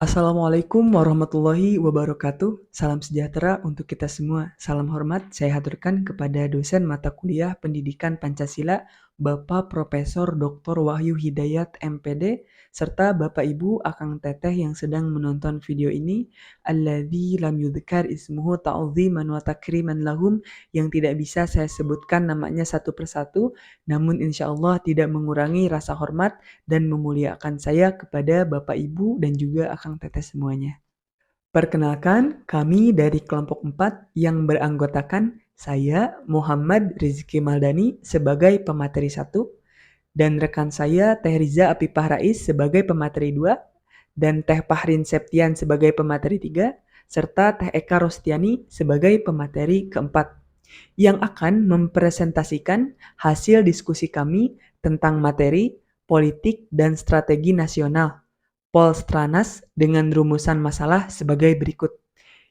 Assalamualaikum warahmatullahi wabarakatuh. Salam sejahtera untuk kita semua. Salam hormat saya haturkan kepada dosen mata kuliah Pendidikan Pancasila, Bapak Profesor Dr. Wahyu Hidayat MPD, serta Bapak Ibu Akang Teteh yang sedang menonton video ini, alladzi lam yudhkar ismuhu ta'ziman wa takriman lahum, yang tidak bisa saya sebutkan namanya satu persatu, namun insya Allah tidak mengurangi rasa hormat dan memuliakan saya kepada Bapak Ibu dan juga Akang Teteh semuanya. Perkenalkan, kami dari kelompok 4 yang beranggotakan saya Muhammad Rizky Maldani sebagai pemateri 1 dan rekan saya Teh Riza Apipah Rais sebagai pemateri 2 dan Teh Pahrin Septian sebagai pemateri 3 serta Teh Eka Rostiani sebagai pemateri keempat yang akan mempresentasikan hasil diskusi kami tentang materi politik dan strategi nasional Polstranas dengan rumusan masalah sebagai berikut.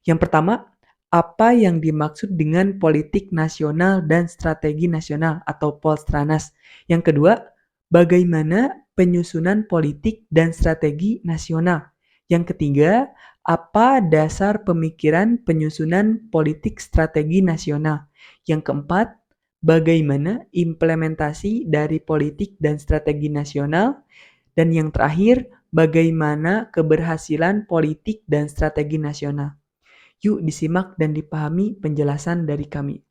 Yang pertama, apa yang dimaksud dengan politik nasional dan strategi nasional atau Polstranas? Yang kedua, bagaimana penyusunan politik dan strategi nasional? Yang ketiga, apa dasar pemikiran penyusunan politik strategi nasional? Yang keempat, bagaimana implementasi dari politik dan strategi nasional? Dan yang terakhir, bagaimana keberhasilan politik dan strategi nasional? Yuk disimak dan dipahami penjelasan dari kami.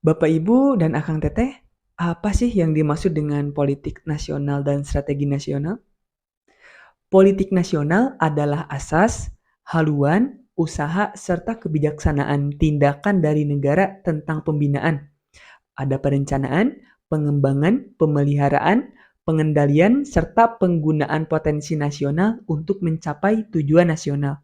Bapak Ibu dan Akang Teteh, apa sih yang dimaksud dengan politik nasional dan strategi nasional? Politik nasional adalah asas, haluan, usaha, serta kebijaksanaan tindakan dari negara tentang pembinaan. Ada perencanaan, pengembangan, pemeliharaan, pengendalian, serta penggunaan potensi nasional untuk mencapai tujuan nasional.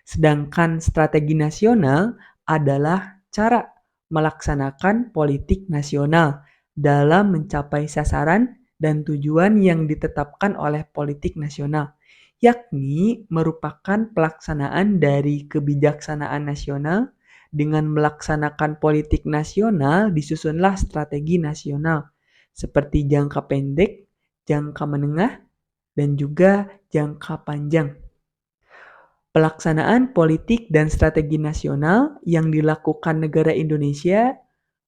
Sedangkan strategi nasional adalah cara melaksanakan politik nasional dalam mencapai sasaran dan tujuan yang ditetapkan oleh politik nasional, yakni merupakan pelaksanaan dari kebijaksanaan nasional. Dengan melaksanakan politik nasional disusunlah strategi nasional seperti jangka pendek, jangka menengah, dan juga jangka panjang. Pelaksanaan politik dan strategi nasional yang dilakukan negara Indonesia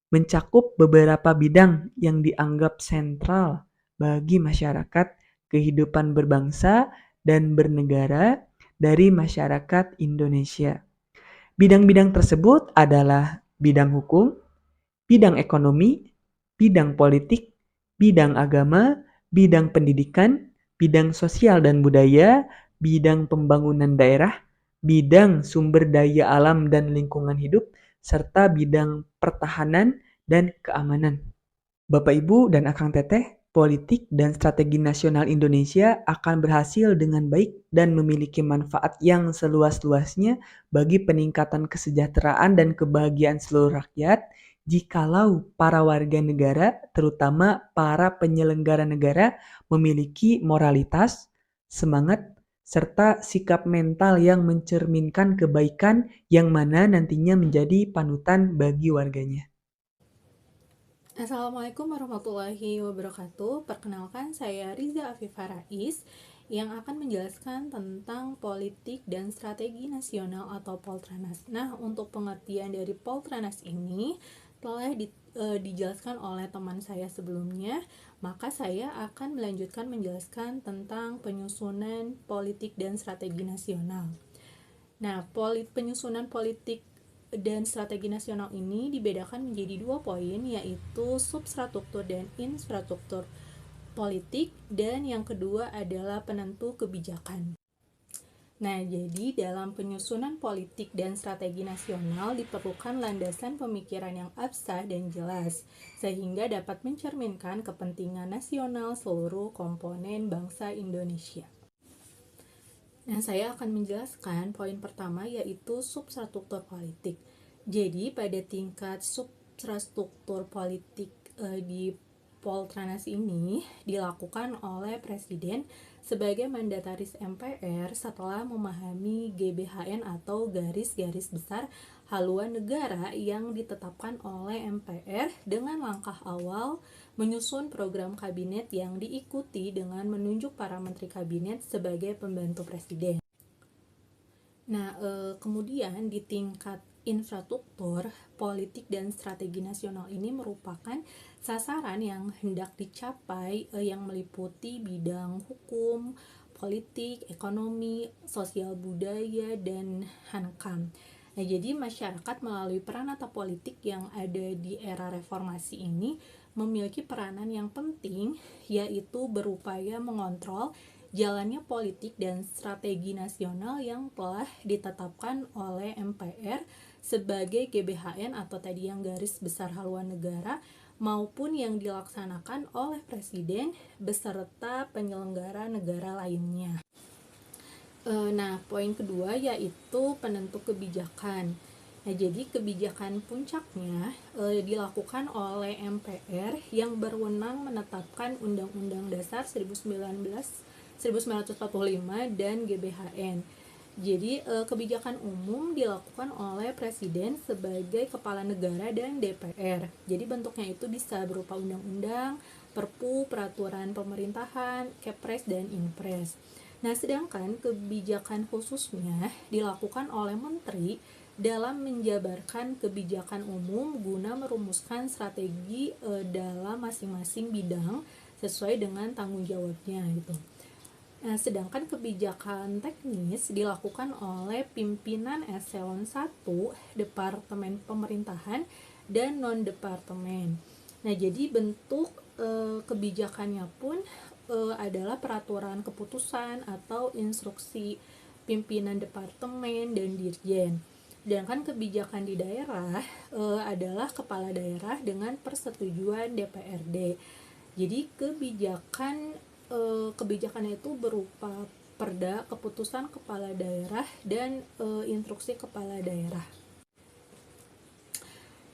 mencakup beberapa bidang yang dianggap sentral bagi masyarakat kehidupan berbangsa dan bernegara dari masyarakat Indonesia. Bidang-bidang tersebut adalah bidang hukum, bidang ekonomi, bidang politik, bidang agama, bidang pendidikan, bidang sosial dan budaya, bidang pembangunan daerah, bidang sumber daya alam dan lingkungan hidup, serta bidang pertahanan dan keamanan. Bapak Ibu dan Akang Teteh, politik dan strategi nasional Indonesia akan berhasil dengan baik dan memiliki manfaat yang seluas-luasnya bagi peningkatan kesejahteraan dan kebahagiaan seluruh rakyat jikalau para warga negara, terutama para penyelenggara negara, memiliki moralitas, semangat, serta sikap mental yang mencerminkan kebaikan yang mana nantinya menjadi panutan bagi warganya. Assalamualaikum warahmatullahi wabarakatuh. Perkenalkan saya Riza Afifah Rais yang akan menjelaskan tentang politik dan strategi nasional atau Poltranas. Nah, untuk pengertian dari Poltranas ini telah dijelaskan oleh teman saya sebelumnya, maka saya akan melanjutkan menjelaskan tentang penyusunan politik dan strategi nasional. Nah, penyusunan politik dan strategi nasional ini dibedakan menjadi 2 poin, yaitu substruktur dan infrastruktur politik, dan yang kedua adalah penentu kebijakan. Nah, jadi dalam penyusunan politik dan strategi nasional diperlukan landasan pemikiran yang absah dan jelas, sehingga dapat mencerminkan kepentingan nasional seluruh komponen bangsa Indonesia. Nah, saya akan menjelaskan poin pertama, yaitu substruktur politik. Jadi, pada tingkat substruktur politik di Poltranas ini dilakukan oleh Presiden sebagai mandataris MPR setelah memahami GBHN atau garis-garis besar haluan negara yang ditetapkan oleh MPR dengan langkah awal menyusun program kabinet yang diikuti dengan menunjuk para menteri kabinet sebagai pembantu presiden. Nah, kemudian di tingkat infrastruktur, politik dan strategi nasional ini merupakan sasaran yang hendak dicapai yang meliputi bidang hukum, politik, ekonomi, sosial budaya, dan hankam. Nah, jadi masyarakat melalui peranata politik yang ada di era reformasi ini memiliki peranan yang penting, yaitu berupaya mengontrol jalannya politik dan strategi nasional yang telah ditetapkan oleh MPR sebagai GBHN atau tadi yang garis besar haluan negara, maupun yang dilaksanakan oleh Presiden beserta penyelenggara negara lainnya. Nah, poin kedua yaitu penentu kebijakan. Nah, jadi kebijakan puncaknya dilakukan oleh MPR yang berwenang menetapkan Undang-Undang Dasar 1945 dan GBHN. Jadi kebijakan umum dilakukan oleh Presiden sebagai kepala negara dan DPR. Jadi bentuknya itu bisa berupa undang-undang, perpu, peraturan pemerintahan, Kepres, dan Inpres. Nah, sedangkan kebijakan khususnya dilakukan oleh Menteri dalam menjabarkan kebijakan umum guna merumuskan strategi dalam masing-masing bidang sesuai dengan tanggung jawabnya gitu. Nah, sedangkan kebijakan teknis dilakukan oleh pimpinan eselon 1, departemen pemerintahan, dan non-departemen. Nah, jadi bentuk kebijakannya pun adalah peraturan keputusan atau instruksi pimpinan departemen dan dirjen. Sedangkan kebijakan di daerah adalah kepala daerah dengan persetujuan DPRD. Jadi kebijakannya itu berupa perda, keputusan kepala daerah, dan instruksi kepala daerah.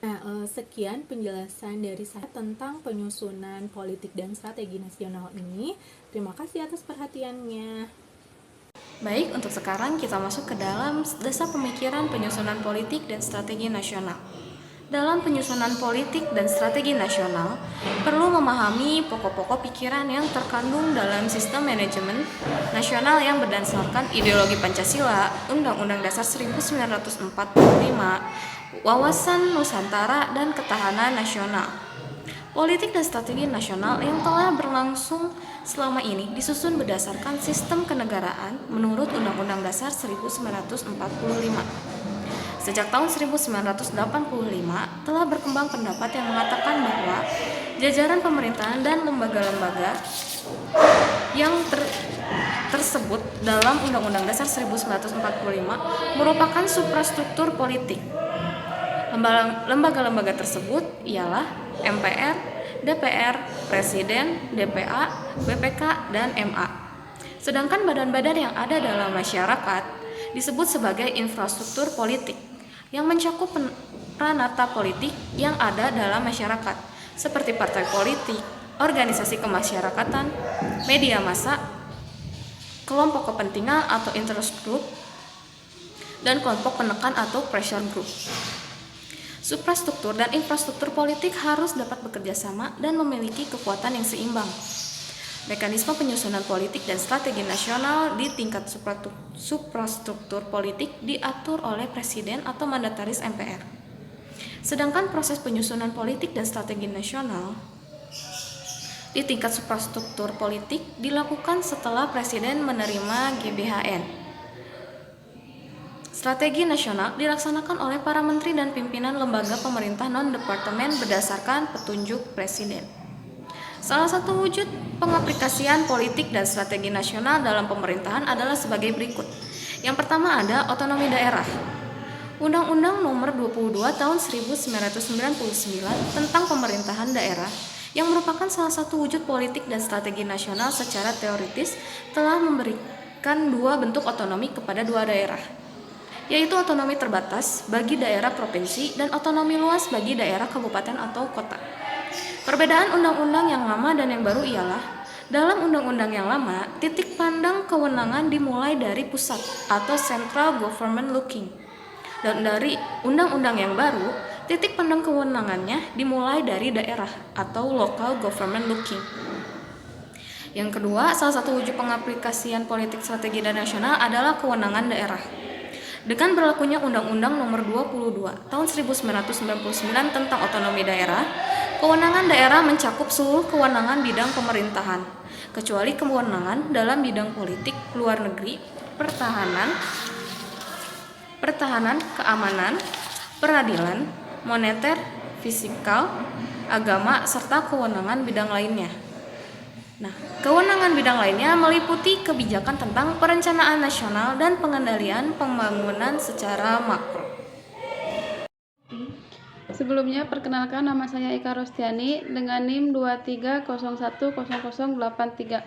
Nah, sekian penjelasan dari saya tentang penyusunan politik dan strategi nasional ini. Terima kasih atas perhatiannya. Baik, untuk sekarang kita masuk ke dalam dasar pemikiran penyusunan politik dan strategi nasional. Dalam penyusunan politik dan strategi nasional, perlu memahami pokok-pokok pikiran yang terkandung dalam sistem manajemen nasional yang berdasarkan ideologi Pancasila, Undang-Undang Dasar 1945, wawasan Nusantara, dan ketahanan nasional. Politik dan strategi nasional yang telah berlangsung selama ini disusun berdasarkan sistem kenegaraan menurut Undang-Undang Dasar 1945. Sejak tahun 1985 telah berkembang pendapat yang mengatakan bahwa jajaran pemerintahan dan lembaga-lembaga yang tersebut dalam Undang-Undang Dasar 1945 merupakan suprastruktur politik. Lembaga-lembaga tersebut ialah MPR, DPR, Presiden, DPA, BPK, dan MA. Sedangkan badan-badan yang ada dalam masyarakat disebut sebagai infrastruktur politik yang mencakup peranata politik yang ada dalam masyarakat, seperti partai politik, organisasi kemasyarakatan, media massa, kelompok kepentingan atau interest group, dan kelompok penekan atau pressure group. Suprastruktur dan infrastruktur politik harus dapat bekerja sama dan memiliki kekuatan yang seimbang. Mekanisme penyusunan politik dan strategi nasional di tingkat suprastruktur politik diatur oleh Presiden atau mandataris MPR. Sedangkan proses penyusunan politik dan strategi nasional di tingkat suprastruktur politik dilakukan setelah Presiden menerima GBHN. Strategi nasional dilaksanakan oleh para menteri dan pimpinan lembaga pemerintah non-departemen berdasarkan petunjuk Presiden. Salah satu wujud pengaplikasian politik dan strategi nasional dalam pemerintahan adalah sebagai berikut. Yang pertama ada otonomi daerah. Undang-Undang Nomor 22 Tahun 1999 tentang pemerintahan daerah yang merupakan salah satu wujud politik dan strategi nasional secara teoritis telah memberikan dua bentuk otonomi kepada dua daerah, yaitu otonomi terbatas bagi daerah provinsi dan otonomi luas bagi daerah kabupaten atau kota. Perbedaan undang-undang yang lama dan yang baru ialah, dalam undang-undang yang lama, titik pandang kewenangan dimulai dari pusat atau central government looking. Dan dari undang-undang yang baru, titik pandang kewenangannya dimulai dari daerah atau local government looking. Yang kedua, salah satu wujud pengaplikasian politik strategi dan nasional adalah kewenangan daerah. Dengan berlakunya Undang-Undang Nomor 22 Tahun 1999 tentang Otonomi Daerah, kewenangan daerah mencakup seluruh kewenangan bidang pemerintahan, kecuali kewenangan dalam bidang politik, luar negeri, pertahanan, keamanan, peradilan, moneter, fiskal, agama, serta kewenangan bidang lainnya. Nah, kewenangan bidang lainnya meliputi kebijakan tentang perencanaan nasional dan pengendalian pembangunan secara makro. Sebelumnya, perkenalkan, nama saya Eka Rostiani dengan NIM 23010083.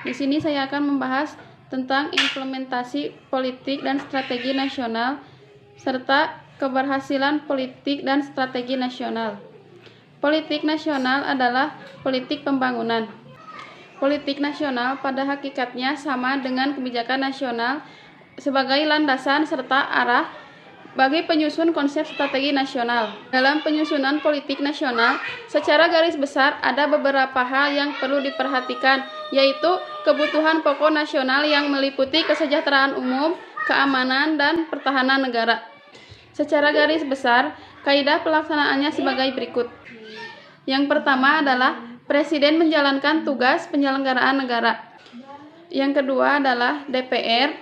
Di sini saya akan membahas tentang implementasi politik dan strategi nasional serta keberhasilan politik dan strategi nasional. Politik nasional adalah politik pembangunan. Politik nasional pada hakikatnya sama dengan kebijakan nasional sebagai landasan serta arah bagi penyusun konsep strategi nasional. Dalam penyusunan politik nasional, secara garis besar ada beberapa hal yang perlu diperhatikan, yaitu kebutuhan pokok nasional yang meliputi kesejahteraan umum, keamanan, dan pertahanan negara. Secara garis besar, kaidah pelaksanaannya sebagai berikut. Yang pertama adalah Presiden menjalankan tugas penyelenggaraan negara. Yang kedua adalah DPR,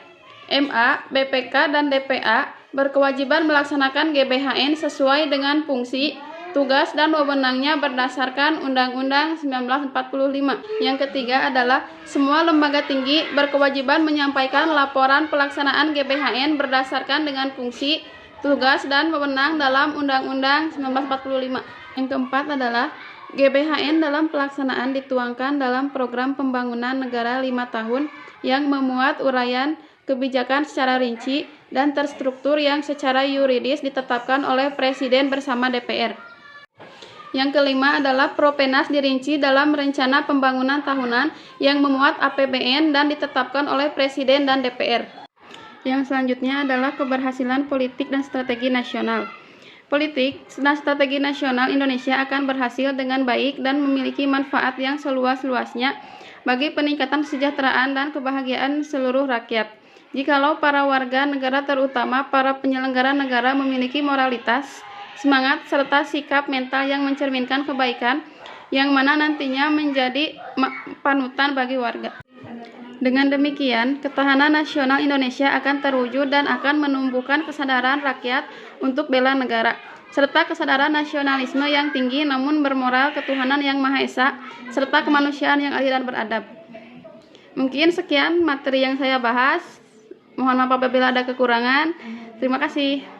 MA, BPK, dan DPA berkewajiban melaksanakan GBHN sesuai dengan fungsi, tugas, dan wewenangnya berdasarkan Undang-Undang 1945. Yang ketiga adalah semua lembaga tinggi berkewajiban menyampaikan laporan pelaksanaan GBHN berdasarkan dengan fungsi, tugas, dan wewenang dalam Undang-Undang 1945. Yang keempat adalah GBHN dalam pelaksanaan dituangkan dalam program pembangunan negara 5 tahun yang memuat uraian kebijakan secara rinci dan terstruktur yang secara yuridis ditetapkan oleh Presiden bersama DPR. Yang kelima adalah Propenas dirinci dalam rencana pembangunan tahunan yang memuat APBN dan ditetapkan oleh Presiden dan DPR. Yang selanjutnya adalah keberhasilan politik dan strategi nasional. Politik dan strategi nasional Indonesia akan berhasil dengan baik dan memiliki manfaat yang seluas-luasnya bagi peningkatan kesejahteraan dan kebahagiaan seluruh rakyat. Jikalau para warga negara, terutama para penyelenggara negara, memiliki moralitas, semangat, serta sikap mental yang mencerminkan kebaikan, yang mana nantinya menjadi panutan bagi warga. Dengan demikian, ketahanan nasional Indonesia akan terwujud dan akan menumbuhkan kesadaran rakyat untuk bela negara, serta kesadaran nasionalisme yang tinggi namun bermoral ketuhanan yang Maha Esa, serta kemanusiaan yang adil dan beradab. Mungkin sekian materi yang saya bahas. Mohon maaf apabila ada kekurangan. Terima kasih.